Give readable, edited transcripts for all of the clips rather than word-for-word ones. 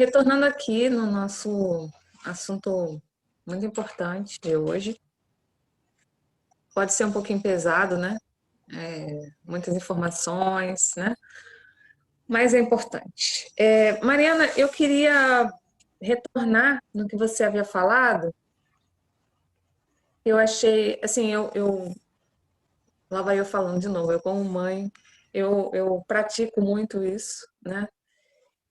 Retornando aqui no nosso assunto muito importante de hoje, pode ser um pouquinho pesado, né? Muitas informações, né? Mas é importante. Mariana, eu queria retornar no que você havia falado. Eu achei, assim, lá vai eu falando de novo, eu como mãe, eu pratico muito isso, né?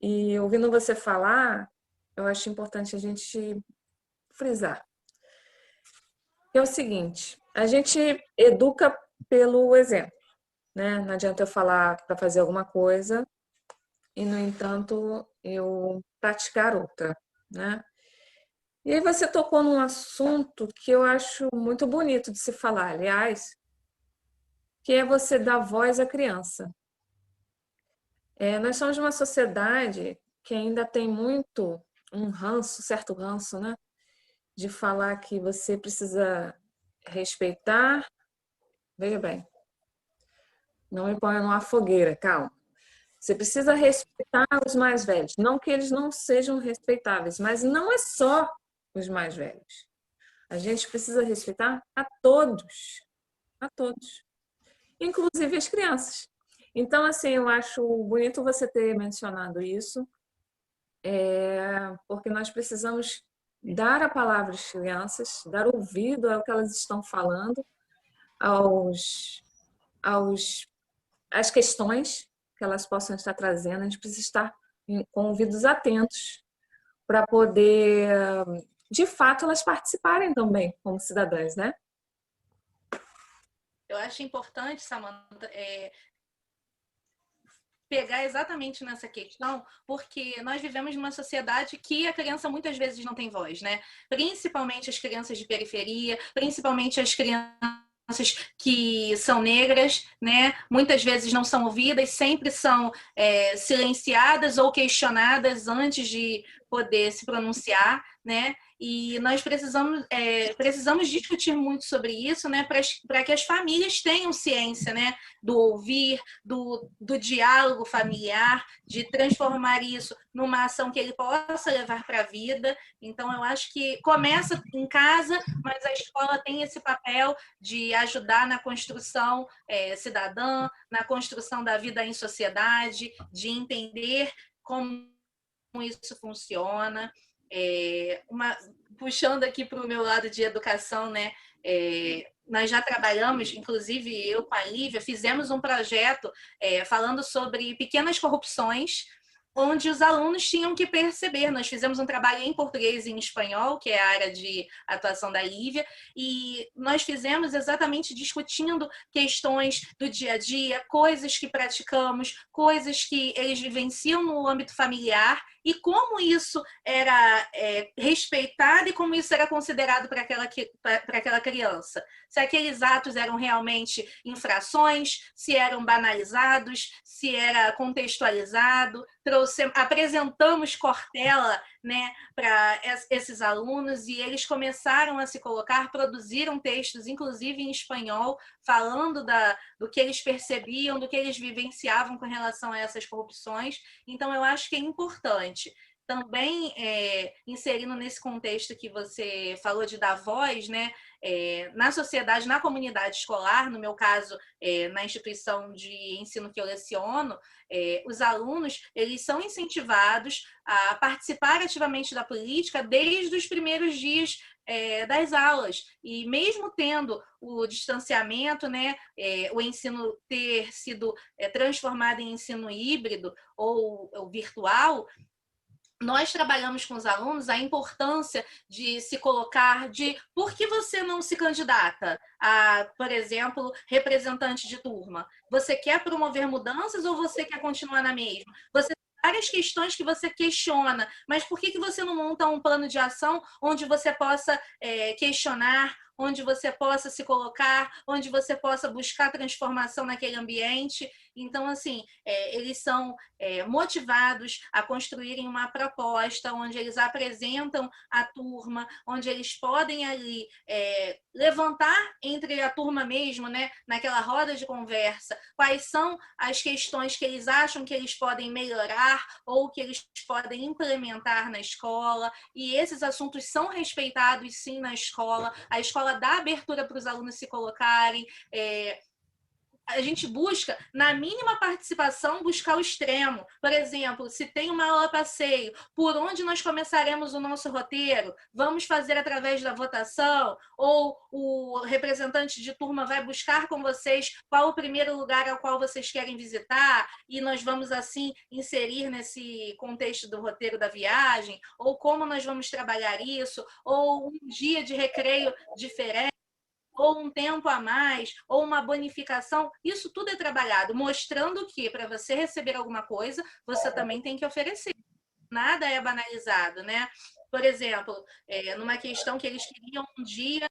E ouvindo você falar, eu acho importante a gente frisar. É o seguinte, a gente educa pelo exemplo, né? Não adianta eu falar para fazer alguma coisa e, no entanto, eu praticar outra, né? E aí você tocou num assunto que eu acho muito bonito de se falar, aliás, que é você dar voz à criança. Nós somos uma sociedade que ainda tem muito um ranço, certo ranço, né? De falar que você precisa respeitar. Veja bem, não me ponha numa fogueira, calma. Você precisa respeitar os mais velhos. Não que eles não sejam respeitáveis, mas não é só os mais velhos. A gente precisa respeitar a todos, inclusive as crianças. Então, assim, eu acho bonito você ter mencionado isso, porque nós precisamos dar a palavra às crianças, dar ouvido ao que elas estão falando, aos, aos as questões que elas possam estar trazendo, a gente precisa estar com ouvidos atentos para poder, de fato, elas participarem também como cidadãs, né? Eu acho importante, Samantha, pegar exatamente nessa questão, porque nós vivemos numa sociedade que a criança muitas vezes não tem voz, né? Principalmente as crianças de periferia, principalmente as crianças que são negras, né? Muitas vezes não são ouvidas, sempre são silenciadas ou questionadas antes de poder se pronunciar, né? E nós precisamos discutir muito sobre isso, né? Para que as famílias tenham ciência, né? Do ouvir, do diálogo familiar, de transformar isso numa ação que ele possa levar para a vida. Então, eu acho que começa em casa, mas a escola tem esse papel de ajudar na construção cidadã, na construção da vida em sociedade, de entender como isso funciona. Puxando aqui para o meu lado de educação, né? Nós já trabalhamos, inclusive eu com a Lívia, fizemos um projeto falando sobre pequenas corrupções, onde os alunos tinham que perceber. Nós fizemos um trabalho em português e em espanhol, que é a área de atuação da Lívia, e nós fizemos exatamente discutindo questões do dia a dia, coisas que praticamos, coisas que eles vivenciam no âmbito familiar, e como isso era respeitado e como isso era considerado para aquela criança. Se aqueles atos eram realmente infrações, se eram banalizados, se era contextualizado. Apresentamos Cortella, né, para esses alunos, e eles começaram a se colocar, produziram textos, inclusive em espanhol, falando do que eles percebiam, do que eles vivenciavam com relação a essas corrupções. Então, eu acho que é importante. Também, inserindo nesse contexto que você falou de dar voz, né, na sociedade, na comunidade escolar, no meu caso, na instituição de ensino que eu leciono, os alunos eles são incentivados a participar ativamente da política desde os primeiros dias das aulas. E mesmo tendo o distanciamento, né, o ensino ter sido transformado em ensino híbrido ou virtual, nós trabalhamos com os alunos a importância de se colocar, de por que você não se candidata a, por exemplo, representante de turma? Você quer promover mudanças ou você quer continuar na mesma? Você tem várias questões que você questiona, mas por que você não monta um plano de ação onde você possa questionar, onde você possa se colocar, onde você possa buscar transformação naquele ambiente? Então, assim, eles são motivados a construírem uma proposta onde eles apresentam a turma, onde eles podem ali levantar entre a turma mesmo, né, naquela roda de conversa, quais são as questões que eles acham que eles podem melhorar ou que eles podem implementar na escola, e esses assuntos são respeitados sim na escola. A escola dá abertura para os alunos se colocarem, a gente busca, na mínima participação, buscar o extremo. Por exemplo, se tem uma aula passeio, por onde nós começaremos o nosso roteiro? Vamos fazer através da votação? Ou o representante de turma vai buscar com vocês qual o primeiro lugar ao qual vocês querem visitar? E nós vamos, assim, inserir nesse contexto do roteiro da viagem? Ou como nós vamos trabalhar isso? Ou um dia de recreio diferente? Ou um tempo a mais, ou uma bonificação, isso tudo é trabalhado, mostrando que para você receber alguma coisa, você também tem que oferecer. Nada é banalizado, né? Por exemplo, numa questão que eles queriam um dia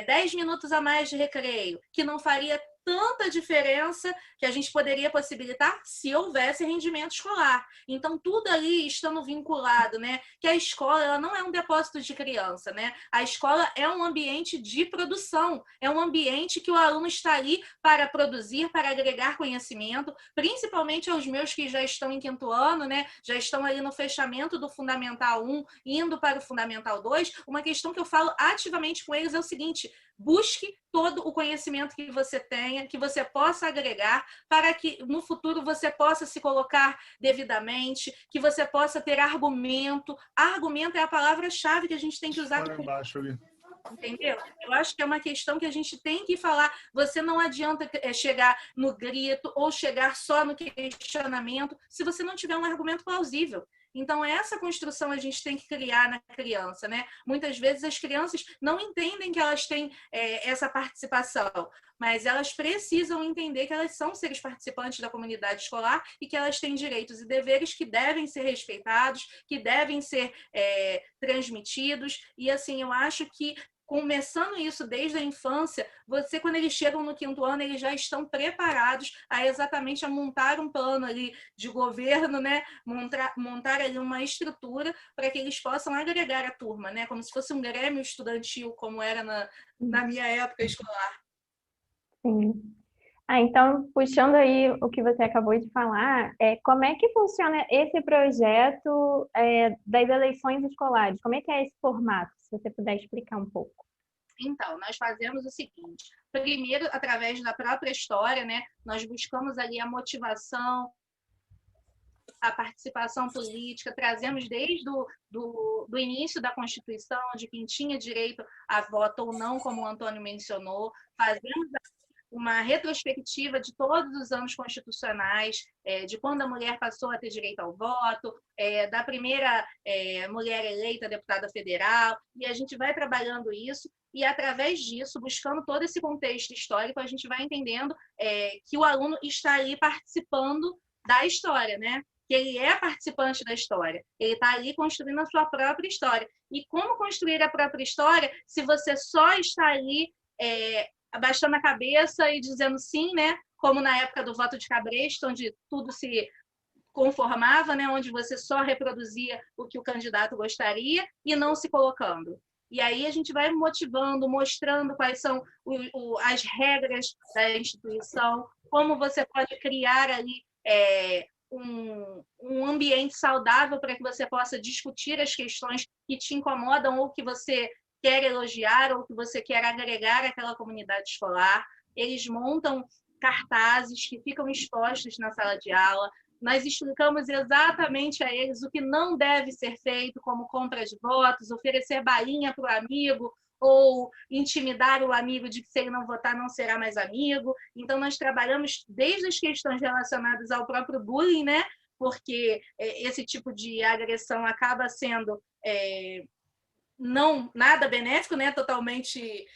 10 minutos a mais de recreio, que não faria tanta diferença, que a gente poderia possibilitar se houvesse rendimento escolar. Então, tudo ali estando vinculado, né? Que a escola ela não é um depósito de criança, né? A escola é um ambiente de produção, é um ambiente que o aluno está ali para produzir, para agregar conhecimento, principalmente aos meus que já estão em 5º ano, né? Já estão ali no fechamento do Fundamental 1, indo para o Fundamental 2. Uma questão que eu falo ativamente com eles é o seguinte: busque todo o conhecimento que você tenha, que você possa agregar, para que no futuro você possa se colocar devidamente, que você possa ter argumento. Argumento é a palavra-chave que a gente tem que usar. Embaixo ali. Entendeu? Eu acho que é uma questão que a gente tem que falar. Você não adianta chegar no grito ou chegar só no questionamento se você não tiver um argumento plausível. Então, essa construção a gente tem que criar na criança, né? Muitas vezes as crianças não entendem que elas têm essa participação, mas elas precisam entender que elas são seres participantes da comunidade escolar e que elas têm direitos e deveres que devem ser respeitados, que devem ser transmitidos. E, assim, eu acho que começando isso desde a infância, você, quando eles chegam no 5º ano, eles já estão preparados a exatamente a montar um plano ali de governo, né? Montar ali uma estrutura para que eles possam agregar a turma, né? Como se fosse um grêmio estudantil, como era na minha época escolar. Sim. Então, puxando aí o que você acabou de falar, como é que funciona esse projeto das eleições escolares? Como é que é esse formato? Se você puder explicar um pouco. Então, nós fazemos o seguinte: primeiro, através da própria história, né, nós buscamos ali a motivação, a participação política, trazemos desde do início da Constituição, de quem tinha direito a voto ou não, como o Antônio mencionou, fazemos uma retrospectiva de todos os anos constitucionais, de quando a mulher passou a ter direito ao voto, da primeira mulher eleita deputada federal, e a gente vai trabalhando isso, e através disso, buscando todo esse contexto histórico, a gente vai entendendo que o aluno está ali participando da história, né? Que ele é participante da história, ele está ali construindo a sua própria história. E como construir a própria história se você só está ali abaixando a cabeça e dizendo sim, né? Como na época do voto de Cabresto, onde tudo se conformava, né? Onde você só reproduzia o que o candidato gostaria e não se colocando. E aí a gente vai motivando, mostrando quais são as regras da instituição, como você pode criar ali um ambiente saudável para que você possa discutir as questões que te incomodam ou que você quer elogiar ou que você quer agregar àquela comunidade escolar. Eles montam cartazes que ficam expostos na sala de aula. Nós explicamos exatamente a eles o que não deve ser feito, como compra de votos, oferecer balinha para o amigo, ou intimidar o amigo de que se ele não votar não será mais amigo. Então, nós trabalhamos desde as questões relacionadas ao próprio bullying, né? Porque esse tipo de agressão acaba sendo não nada benéfico, né? Totalmente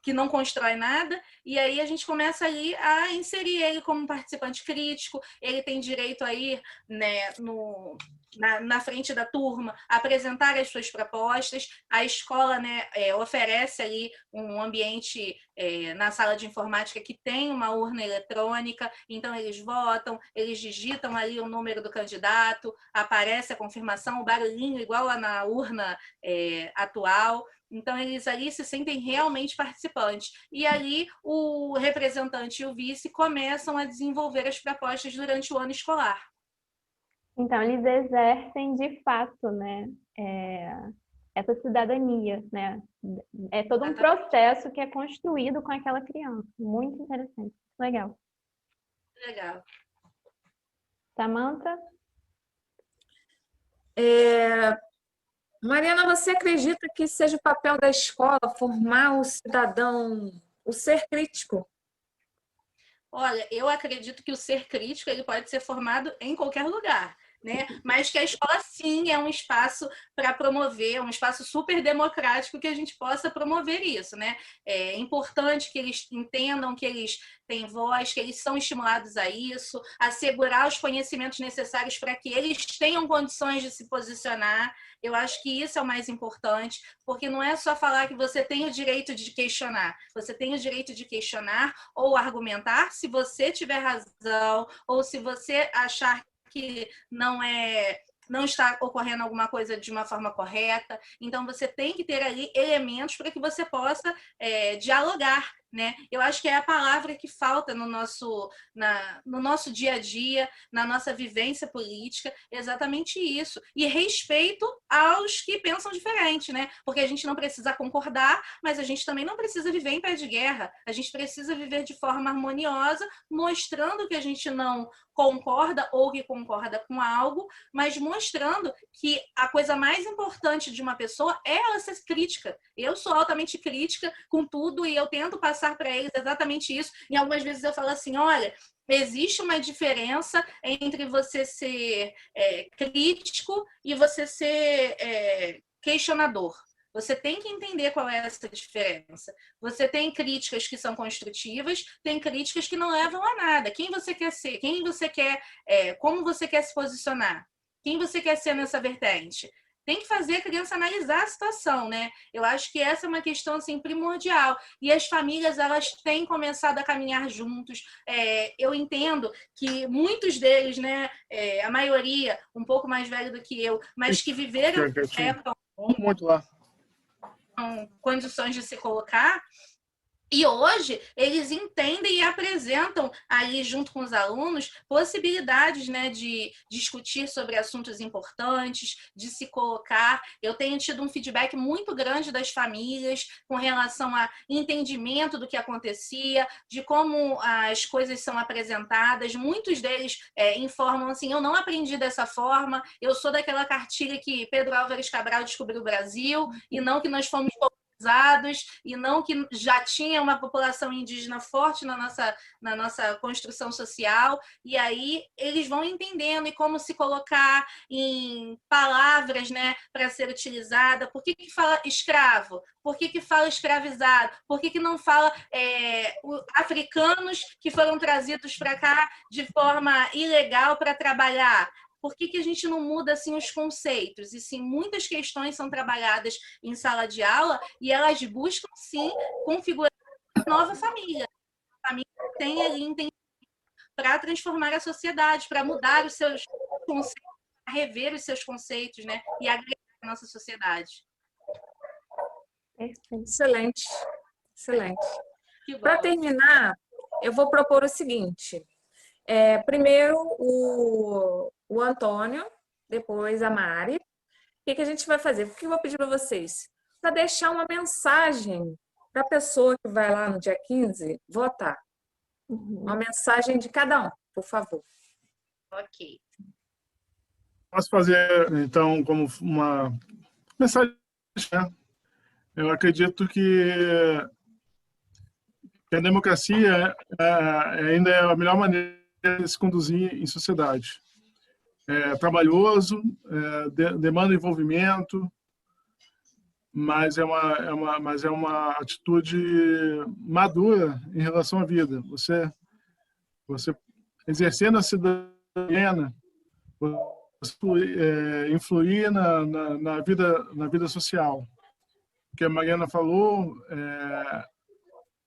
que não constrói nada, e aí a gente começa ali a inserir ele como participante crítico. Ele tem direito a ir, né, na frente da turma, apresentar as suas propostas. A escola, né, oferece ali um ambiente na sala de informática que tem uma urna eletrônica, então eles votam, eles digitam ali o número do candidato, aparece a confirmação, o barulhinho igual lá na urna atual. Então, eles ali se sentem realmente participantes. E ali, o representante e o vice começam a desenvolver as propostas durante o ano escolar. Então, eles exercem de fato, né, essa cidadania, né? É todo um processo que é construído com aquela criança. Muito interessante. Legal. Legal. Samantha? Mariana, você acredita que seja o papel da escola formar o cidadão, o ser crítico? Olha, eu acredito que o ser crítico ele pode ser formado em qualquer lugar, né? Mas que a escola sim é um espaço para promover, um espaço super democrático que a gente possa promover isso, né? É importante que eles entendam que eles têm voz, que eles são estimulados a isso, assegurar os conhecimentos necessários para que eles tenham condições de se posicionar. Eu acho que isso é o mais importante, porque não é só falar que você tem o direito de questionar, você tem o direito de questionar ou argumentar se você tiver razão ou se você achar que não está ocorrendo alguma coisa de uma forma correta. Então, você tem que ter ali elementos para que você possa dialogar, né? Eu acho que é a palavra que falta no nosso dia a dia, na nossa vivência política, exatamente isso. E respeito aos que pensam diferente, né? Porque a gente não precisa concordar, mas a gente também não precisa viver em pé de guerra. A gente precisa viver de forma harmoniosa, mostrando que a gente não concorda ou que concorda com algo, mas mostrando que a coisa mais importante de uma pessoa é ela ser crítica. Eu sou altamente crítica com tudo e eu tento passar para eles exatamente isso. E algumas vezes eu falo assim, olha, existe uma diferença entre você ser crítico e você ser questionador. Você tem que entender qual é essa diferença. Você tem críticas que são construtivas, tem críticas que não levam a nada. Quem você quer ser? Quem você quer? Como você quer se posicionar? Quem você quer ser nessa vertente? Tem que fazer a criança analisar a situação, né? Eu acho que essa é uma questão assim, primordial. E as famílias, elas têm começado a caminhar juntos. Eu entendo que muitos deles, né, a maioria, um pouco mais velho do que eu, mas que viveram época muito lá. Condições de se colocar, e hoje eles entendem e apresentam ali junto com os alunos possibilidades, né, de discutir sobre assuntos importantes, de se colocar. Eu tenho tido um feedback muito grande das famílias com relação a entendimento do que acontecia, de como as coisas são apresentadas. Muitos deles informam assim, eu não aprendi dessa forma, eu sou daquela cartilha que Pedro Álvares Cabral descobriu o Brasil, e não que nós fomos e não que já tinha uma população indígena forte na nossa construção social, e aí eles vão entendendo e como se colocar em palavras, né, para ser utilizada. Por que fala escravo? Por que fala escravizado? Por que não fala africanos que foram trazidos para cá de forma ilegal para trabalhar? Por que a gente não muda assim os conceitos? E sim, muitas questões são trabalhadas em sala de aula e elas buscam sim configurar uma nova família. A família tem ali entendimento para transformar a sociedade, para mudar os seus conceitos, rever os seus conceitos, né? E agregar a nossa sociedade. Excelente, excelente. Para terminar, eu vou propor o seguinte. Primeiro o Antônio, depois a Mari. O que a gente vai fazer? O que eu vou pedir para vocês? Para deixar uma mensagem para a pessoa que vai lá no dia 15 votar. Uma mensagem de cada um, por favor. Ok. Posso fazer, então, como uma mensagem, né? Eu acredito que a democracia ainda é a melhor maneira de se conduzir em sociedade. É trabalhoso, demanda envolvimento, mas é uma atitude madura em relação à vida. Você exercendo a cidadania, influir na vida social. O que a Mariana falou,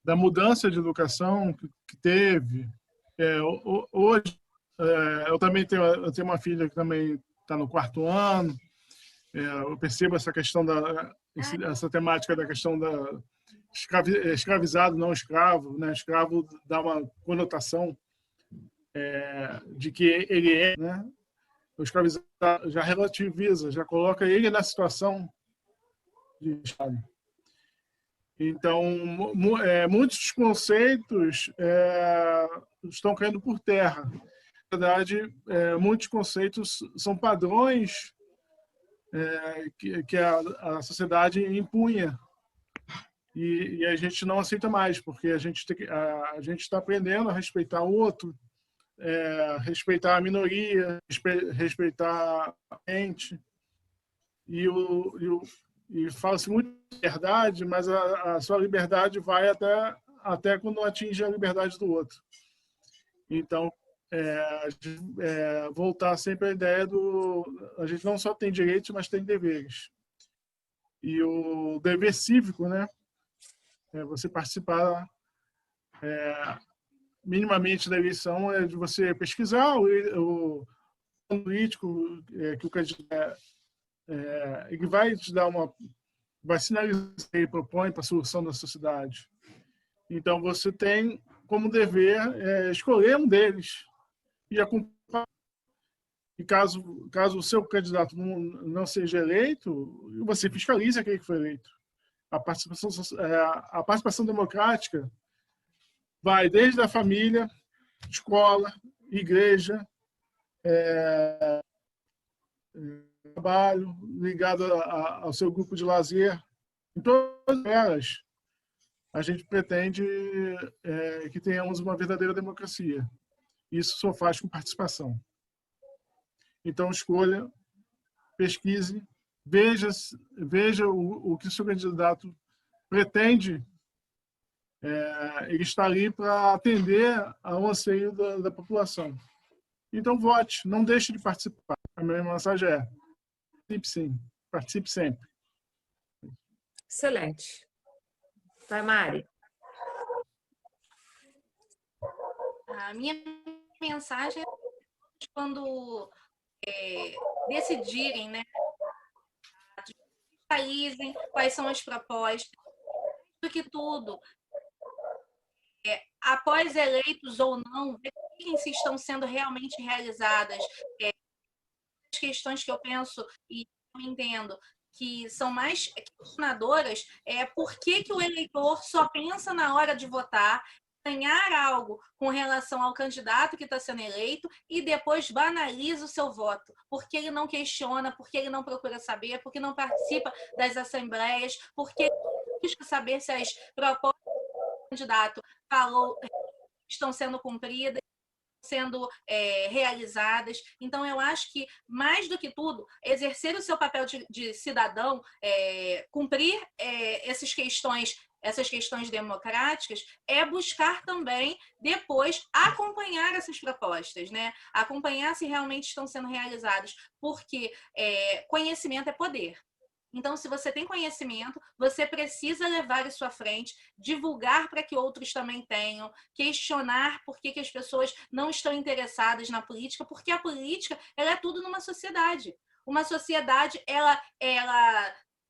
da mudança de educação que teve. Hoje, eu também tenho uma filha que também está no 4º ano. Eu percebo essa questão essa temática da questão da escravizado, não escravo, né? Escravo dá uma conotação de que ele é, né? O escravizado já relativiza, já coloca ele na situação de escravo. Então, muitos conceitos estão caindo por terra. Na verdade, muitos conceitos são padrões que a sociedade impunha. E a gente não aceita mais, porque a gente está aprendendo a respeitar o outro, respeitar a minoria, respeitar a gente. E fala-se muito de liberdade, mas a sua liberdade vai até quando atinge a liberdade do outro. Então, voltar sempre à ideia a gente não só tem direitos, mas tem deveres. E o dever cívico, né? Você participar minimamente da eleição, de você pesquisar o político que o candidato ele vai te dar vai sinalizar o que ele propõe para a solução da sociedade. Então você tem como dever escolher um deles e acompanhar. E caso o seu candidato não seja eleito, você fiscaliza aquele que foi eleito. A participação democrática vai desde a família, escola, igreja, trabalho, ligado ao seu grupo de lazer. Em todas elas, a gente pretende que tenhamos uma verdadeira democracia. Isso só faz com participação. Então, escolha, pesquise, veja o que o seu candidato pretende. Ele está ali para atender ao anseio da população. Então, vote, não deixe de participar. A minha mensagem participe sim, participe sempre. Excelente. Vai, Mari. A minha mensagem é quando decidirem, né, fiscalizem quais são as propostas, do que tudo, após eleitos ou não, verifiquem se estão sendo realmente realizadas. As questões que eu penso e eu entendo que são mais questionadoras por que o eleitor só pensa na hora de votar, ganhar algo com relação ao candidato que está sendo eleito e depois banaliza o seu voto, porque ele não questiona, porque ele não procura saber, porque não participa das assembleias, porque busca saber se as propostas que o candidato falou estão sendo cumpridas, sendo realizadas. Então, eu acho que, mais do que tudo, exercer o seu papel de cidadão, cumprir essas questões democráticas, é buscar também, depois, acompanhar essas propostas, né? Acompanhar se realmente estão sendo realizadas, porque conhecimento é poder. Então, se você tem conhecimento, você precisa levar isso à frente, divulgar para que outros também tenham, questionar por que as pessoas não estão interessadas na política, porque a política, ela é tudo numa sociedade. Uma sociedade, ela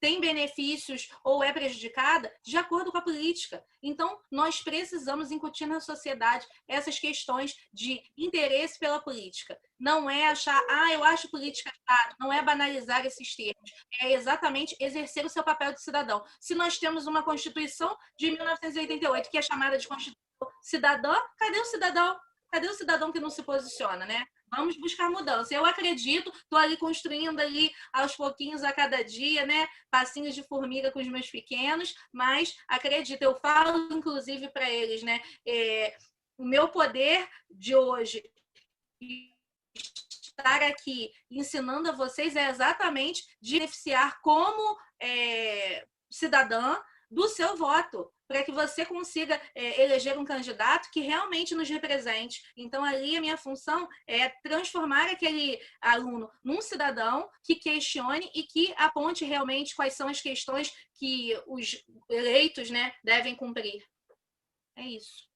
tem benefícios ou é prejudicada de acordo com a política. Então, nós precisamos incutir na sociedade essas questões de interesse pela política. Não é achar, eu acho política chato, não é banalizar esses termos. É exatamente exercer o seu papel de cidadão. Se nós temos uma Constituição de 1988, que é chamada de Constituição Cidadã, cadê o cidadão? Cadê o cidadão que não se posiciona, né? Vamos buscar mudança. Eu acredito, estou ali construindo ali aos pouquinhos a cada dia, né? Passinhos de formiga com os meus pequenos, mas acredito, eu falo inclusive para eles, né? O meu poder de hoje estar aqui ensinando a vocês é exatamente de beneficiar como cidadã do seu voto, para que você consiga eleger um candidato que realmente nos represente. Então, ali a minha função é transformar aquele aluno num cidadão que questione e que aponte realmente quais são as questões que os eleitos, né, devem cumprir. É isso.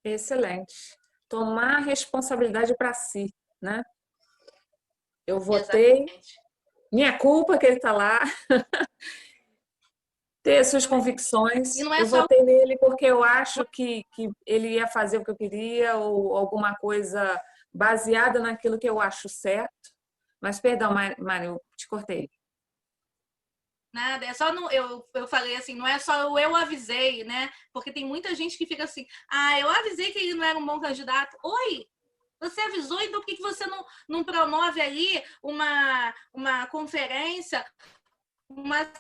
Excelente. Tomar responsabilidade para si, né? Eu votei, Exatamente. minha culpa que ele está lá, ter suas convicções. E não é Eu só votei nele porque eu acho que ele ia fazer o que eu queria ou alguma coisa baseada naquilo que eu acho certo. Mas, perdão, Mário, eu te cortei. nada, é só eu falei assim, não é só eu avisei, né? Porque tem muita gente que fica assim, eu avisei que ele não era um bom candidato. Oi, você avisou, então por que você não promove ali uma conferência, uma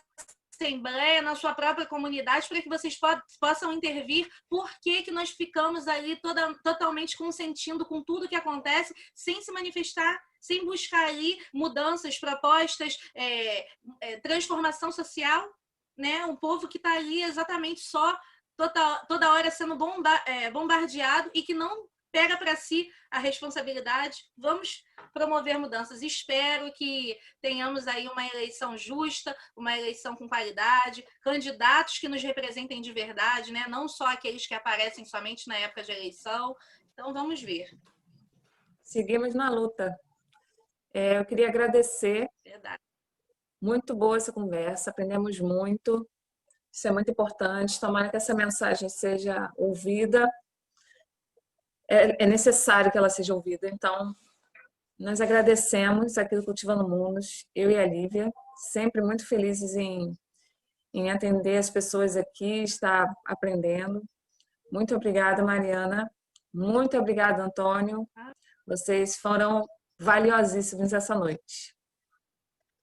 assembleia na sua própria comunidade para que vocês possam intervir? Por que nós ficamos ali totalmente consentindo com tudo que acontece sem se manifestar, sem buscar ali mudanças, propostas, transformação social, né? Um povo que está ali exatamente só toda hora sendo bombardeado e que não pega para si a responsabilidade. Vamos promover mudanças. Espero que tenhamos aí uma eleição justa, uma eleição com qualidade, candidatos que nos representem de verdade, né? Não só aqueles que aparecem somente na época de eleição. Então, vamos ver. Seguimos na luta. Eu queria agradecer. Verdade. Muito boa essa conversa, aprendemos muito. Isso é muito importante. Tomara que essa mensagem seja ouvida. É necessário que ela seja ouvida. Então, nós agradecemos aqui do Cultivando Mundos, eu e a Lívia, sempre muito felizes em atender as pessoas aqui, estar aprendendo. Muito obrigada, Mariana. Muito obrigada, Antônio. Vocês foram valiosíssimos essa noite.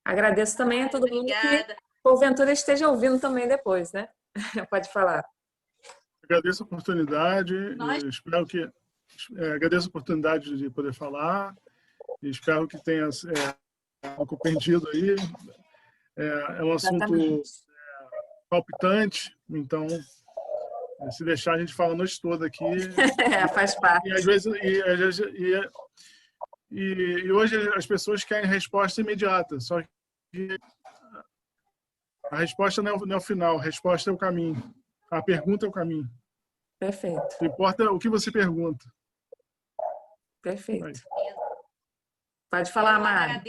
Agradeço também a todo mundo que, porventura, esteja ouvindo também depois, né? Pode falar. Agradeço a oportunidade, espero que agradeço a oportunidade de poder falar e espero que tenha compreendido aí. É um assunto palpitante, então se deixar a gente fala a noite toda aqui. Faz parte. E às vezes e hoje as pessoas querem resposta imediata, só que a resposta não é o final, a resposta é o caminho. A pergunta é o caminho. Perfeito. Não importa o que você pergunta. Perfeito. Aí. Pode falar, Mari.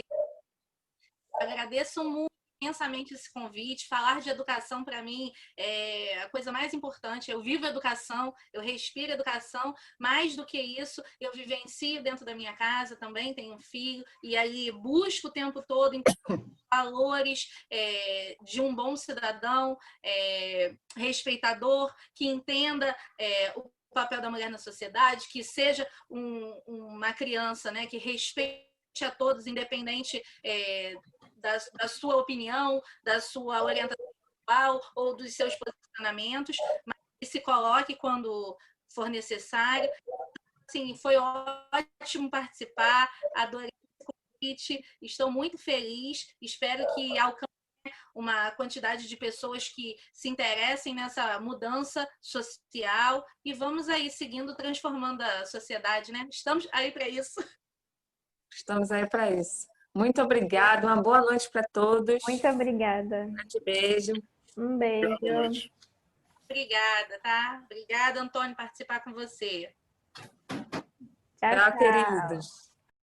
Agradeço muito imensamente esse convite. Falar de educação para mim é a coisa mais importante. Eu vivo educação, eu respiro educação. Mais do que isso, eu vivencio dentro da minha casa também, tenho um filho, e aí busco o tempo todo valores de um bom cidadão, respeitador, que entenda o papel da mulher na sociedade, que seja uma criança, né, que respeite a todos, independente da sua opinião, da sua orientação sexual ou dos seus posicionamentos, mas que se coloque quando for necessário. Assim, foi ótimo participar, adorei o convite, estou muito feliz, espero que alcance uma quantidade de pessoas que se interessem nessa mudança social e vamos aí seguindo, transformando a sociedade, né? Estamos aí para isso. Estamos aí para isso. Muito obrigada, uma boa noite para todos. Muito obrigada. Um grande beijo. Um beijo. Boa noite. Obrigada, tá? Obrigada, Antônio, por participar com você. Tchau, Tchau, queridos.